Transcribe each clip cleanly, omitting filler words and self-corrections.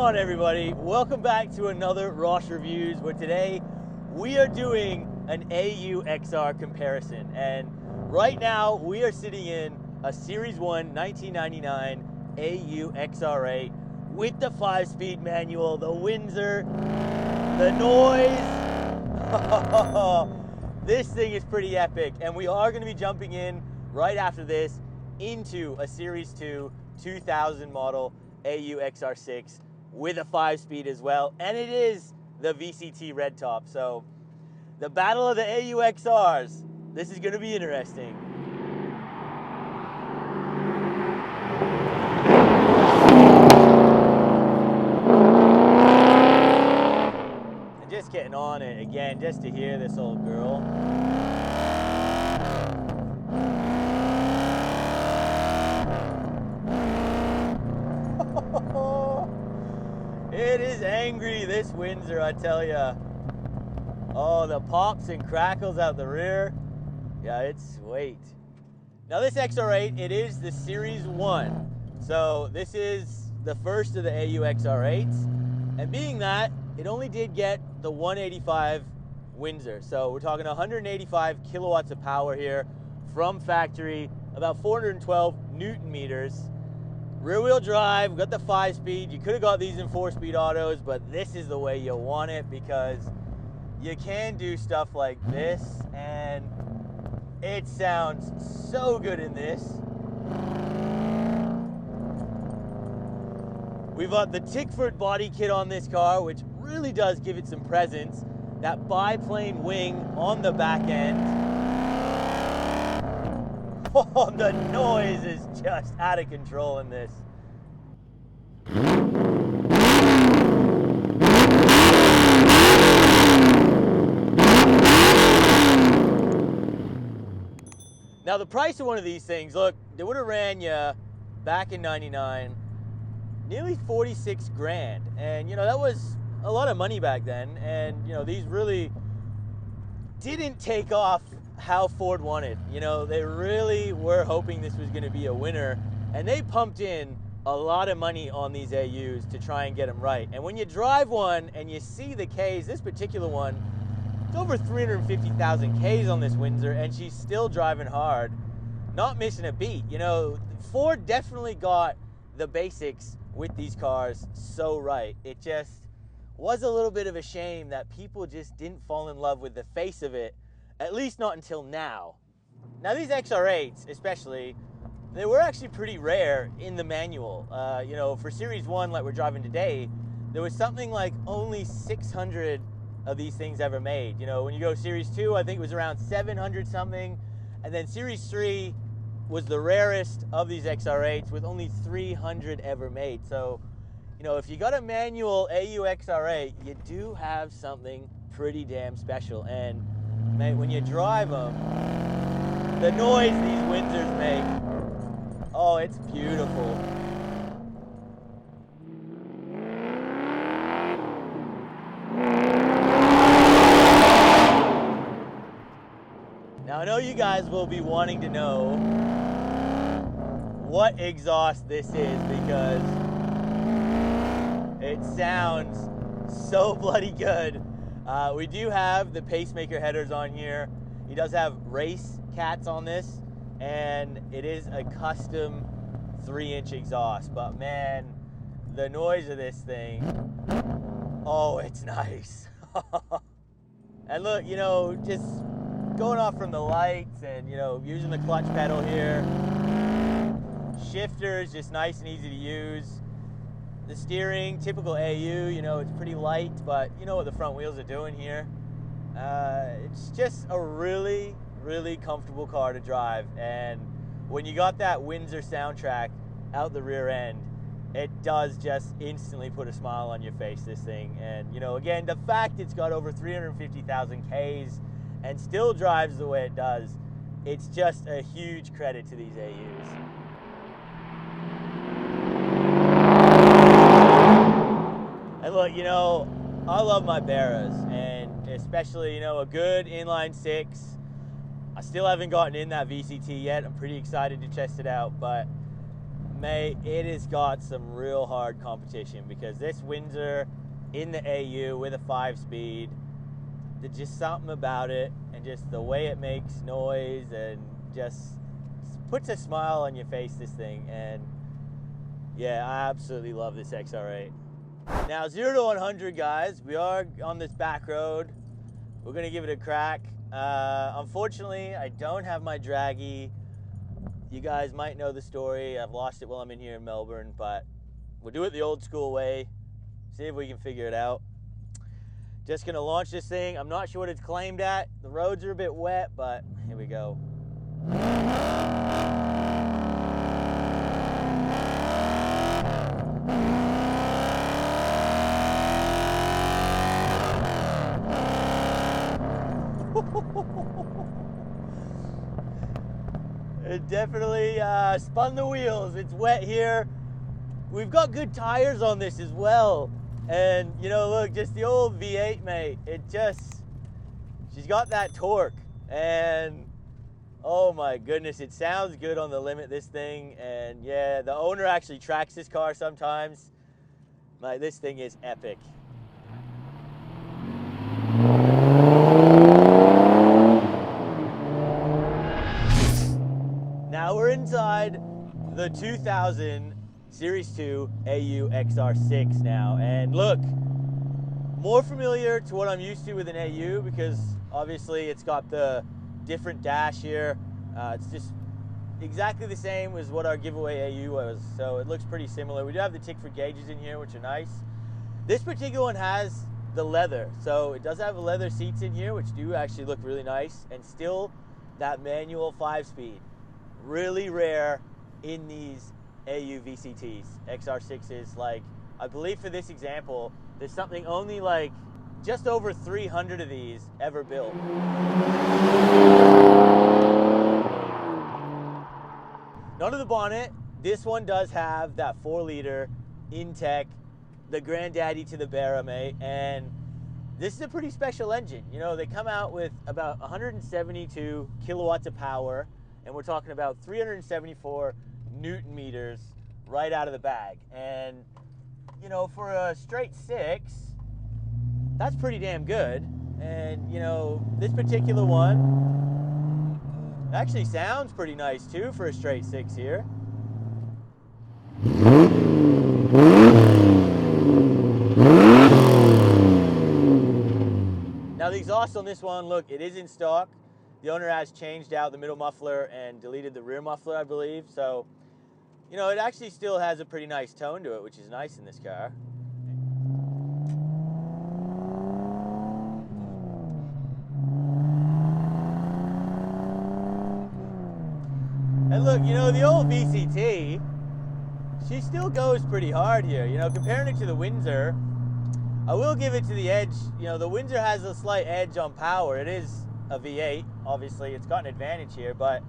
on, everybody? Welcome back to another Ross Reviews, where today we are doing an AU XR comparison. And right now we are sitting in a Series 1 1999 AU XR8 with the 5-speed manual, the Windsor, the noise. This thing is pretty epic, and we are going to be jumping in right after this into a Series 2 2000 model AU XR6 with a 5-speed as well, and it is the VCT Red top. So the battle of the AU XRs, this is going to be interesting. And just getting on it again, just to hear this old girl. It is angry, this Windsor, I tell ya. Oh, the pops and crackles out the rear. Yeah, it's sweet. Now this XR8, it is the Series 1. So this is the first of the AU XR8s. And being that, it only did get the 185 Windsor. So we're talking 185 kilowatts of power here from factory, about 412 Newton meters. Rear wheel drive, got the 5-speed. You could have got these in 4-speed autos, but this is the way you want it because you can do stuff like this, and it sounds so good in this. We've got the Tickford body kit on this car, which really does give it some presence. That biplane wing on the back end. Oh, the noise is just out of control in this. Now the price of one of these things, look, they would have ran you back in '99 nearly 46 grand. And you know, that was a lot of money back then. And you know, these really didn't take off how Ford wanted. You know, they really were hoping this was going to be a winner, and they pumped in a lot of money on these AUs to try and get them right. And when you drive one and you see the Ks, this particular one, it's over 350,000 Ks on this Windsor, and she's still driving hard, not missing a beat. You know, Ford definitely got the basics with these cars so right. It just was a little bit of a shame that people just didn't fall in love with the face of it, at least not until now. Now these XR8s especially, they were actually pretty rare in the manual. You know, for Series 1 like we're driving today, there was something like only 600 of these things ever made. You know, when you go Series 2, I think it was around 700 something, and then Series 3 was the rarest of these XR8s with only 300 ever made. So, you know, if you got a manual AU XR8, you do have something pretty damn special. And mate, when you drive them, the noise these Windsors make, oh, it's beautiful. Now I know you guys will be wanting to know what exhaust this is because it sounds so bloody good. We do have the pacemaker headers on here. He does have race cats on this, and it is a custom 3-inch exhaust. But man, the noise of this thing, oh, it's nice. And look, you know, just going off from the lights and, you know, using the clutch pedal here. Shifters, just nice and easy to use. The steering, typical AU, you know, it's pretty light, but you know what the front wheels are doing here. It's just a really, really comfortable car to drive. And when you got that Windsor soundtrack out the rear end, it does just instantly put a smile on your face, this thing. And you know, again, the fact it's got over 350,000 Ks and still drives the way it does, it's just a huge credit to these AUs. And look, you know, I love my Barras, and especially, you know, a good inline 6. I still haven't gotten in that VCT yet. I'm pretty excited to test it out, but Mate, it has got some real hard competition because this Windsor in the AU with a 5-speed, there's just something about it, and just the way it makes noise and just puts a smile on your face, this thing. And yeah, I absolutely love this XR8. Now 0 to 100, guys, we are on this back road. We're gonna give it a crack. Unfortunately, I don't have my draggy. You guys might know the story. I've lost it while I'm in here in Melbourne, but we'll do it the old school way. See if we can figure it out. Just gonna launch this thing. I'm not sure what it's claimed at. The roads are a bit wet, but here we go. It definitely spun the wheels. It's wet here. We've got good tires on this as well. And you know, look, just the old V8, mate. She's got that torque. And oh my goodness, it sounds good on the limit, this thing. And yeah, the owner actually tracks this car sometimes. Mate, this thing is epic. Now we're inside the 2000 Series 2 AU XR6 now, and look, more familiar to what I'm used to with an AU because obviously it's got the different dash here. It's just exactly the same as what our giveaway AU was, so it looks pretty similar. We do have the Tickford gauges in here, which are nice. This particular one has the leather, so it does have the leather seats in here, which do actually look really nice, and still that manual 5-speed. Really rare in these AU VCTs, XR6s. Like, I believe for this example, there's something only like just over 300 of these ever built. None of the bonnet. This one does have that 4-liter Intech, the granddaddy to the Barra, mate, and this is a pretty special engine. You know, they come out with about 172 kilowatts of power, and we're talking about 374 Newton meters right out of the bag. And, you know, for a straight 6, that's pretty damn good. And, you know, this particular one actually sounds pretty nice too for a straight 6 here. Now the exhaust on this one, look, it is in stock. The owner has changed out the middle muffler and deleted the rear muffler, I believe. So, you know, it actually still has a pretty nice tone to it, which is nice in this car. And look, you know, the old VCT, she still goes pretty hard here. You know, comparing it to the Windsor, I will give it to the edge. You know, the Windsor has a slight edge on power. It is a V8, obviously it's got an advantage here, but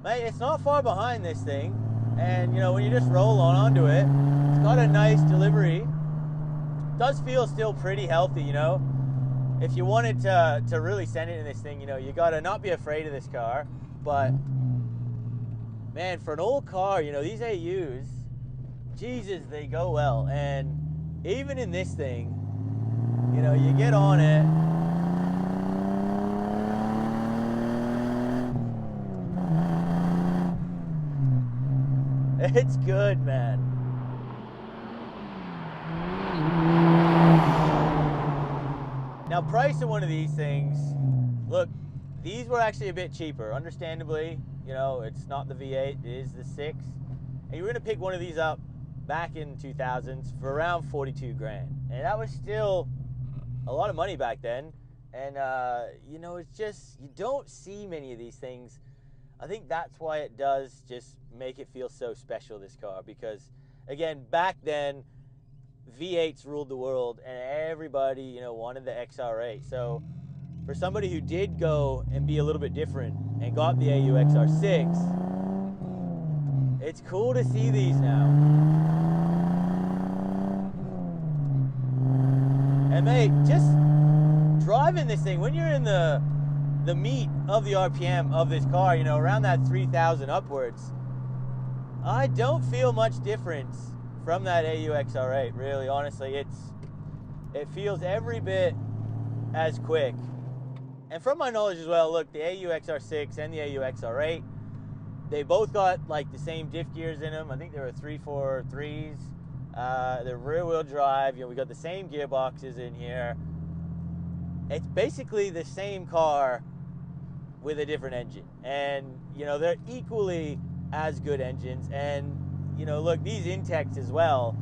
mate, it's not far behind this thing. And you know, when you just roll onto it, it's got a nice delivery. It does feel still pretty healthy, you know. If you wanted to really send it in this thing, you know, you gotta not be afraid of this car. But man, for an old car, you know, these AUs, Jesus, they go well. And even in this thing, you know, you get on it, it's good, man. Now, price of one of these things, look, these were actually a bit cheaper, understandably. You know, it's not the V8, it is the 6. And you're gonna pick one of these up back in 2000s for around 42 grand. And that was still a lot of money back then. And, you know, it's just, you don't see many of these things. I think that's why it does just make it feel so special, this car, because again, back then V8s ruled the world and everybody, you know, wanted the XR8. So for somebody who did go and be a little bit different and got the AU XR6, it's cool to see these now. And mate, just driving this thing, when you're in the meat of the RPM of this car, you know, around that 3,000 upwards, I don't feel much difference from that AU XR8, really, honestly. It feels every bit as quick. And from my knowledge as well, look, the AU XR6 and the AU XR8, they both got like the same diff gears in them. I think they were 343s. They're rear wheel drive. You know, we got the same gearboxes in here. It's basically the same car with a different engine. And, you know, they're equally as good engines. And, you know, look, these intakes as well,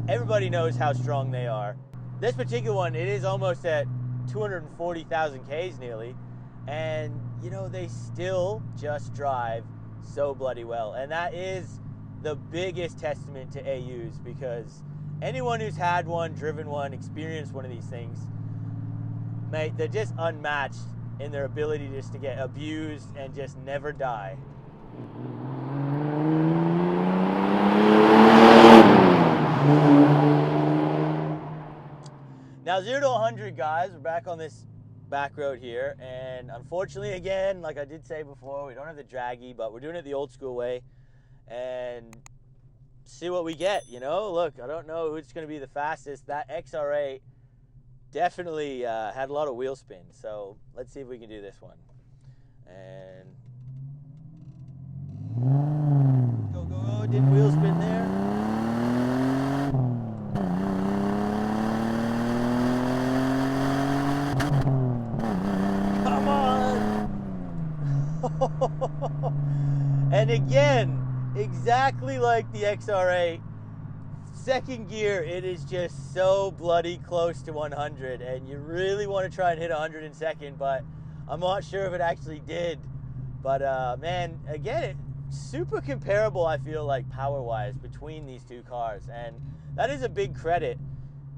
everybody knows how strong they are. This particular one, it is almost at 240,000 Ks nearly. And, you know, they still just drive so bloody well. And that is the biggest testament to AUs, because anyone who's had one, driven one, experienced one of these things, mate, they're just unmatched in their ability just to get abused and just never die. Now 0 to 100, guys, we're back on this back road here, and unfortunately, again, like I did say before, we don't have the draggy, but we're doing it the old school way and see what we get. You know, look, I don't know who's going to be the fastest. That XR8 definitely had a lot of wheel spin, so let's see if we can do this one. And go, go, go, did wheel spin there. Come on. And again, exactly like the XR8, second gear, it is just so bloody close to 100, and you really want to try and hit 100 in second, but I'm not sure if it actually did. But man, again, it's super comparable, I feel like, power-wise between these two cars, and that is a big credit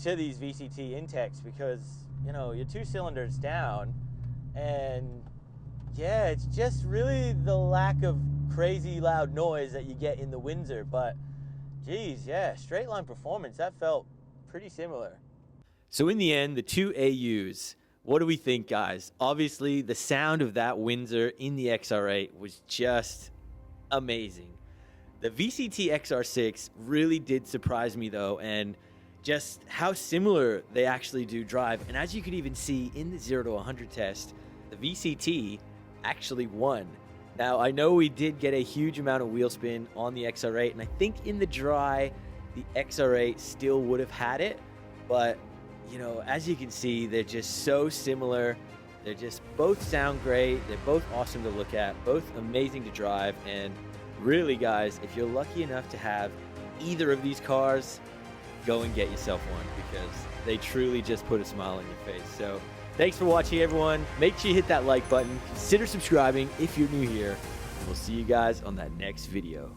to these VCT intakes, because, you know, you're 2 cylinders down, and yeah, it's just really the lack of crazy loud noise that you get in the Windsor. But geez, yeah, straight line performance, that felt pretty similar. So in the end, the two AUs, what do we think, guys? Obviously, the sound of that Windsor in the XR8 was just amazing. The VCT XR6 really did surprise me, though, and just how similar they actually do drive. And as you could even see in the 0 to 100 test, the VCT actually won. Now, I know we did get a huge amount of wheel spin on the XR8, and I think in the dry, the XR8 still would have had it. But, you know, as you can see, they're just so similar. They're just both sound great. They're both awesome to look at, both amazing to drive. And really, guys, if you're lucky enough to have either of these cars, go and get yourself one, because they truly just put a smile on your face. So thanks for watching, everyone. Make sure you hit that like button. Consider subscribing if you're new here. And we'll see you guys on that next video.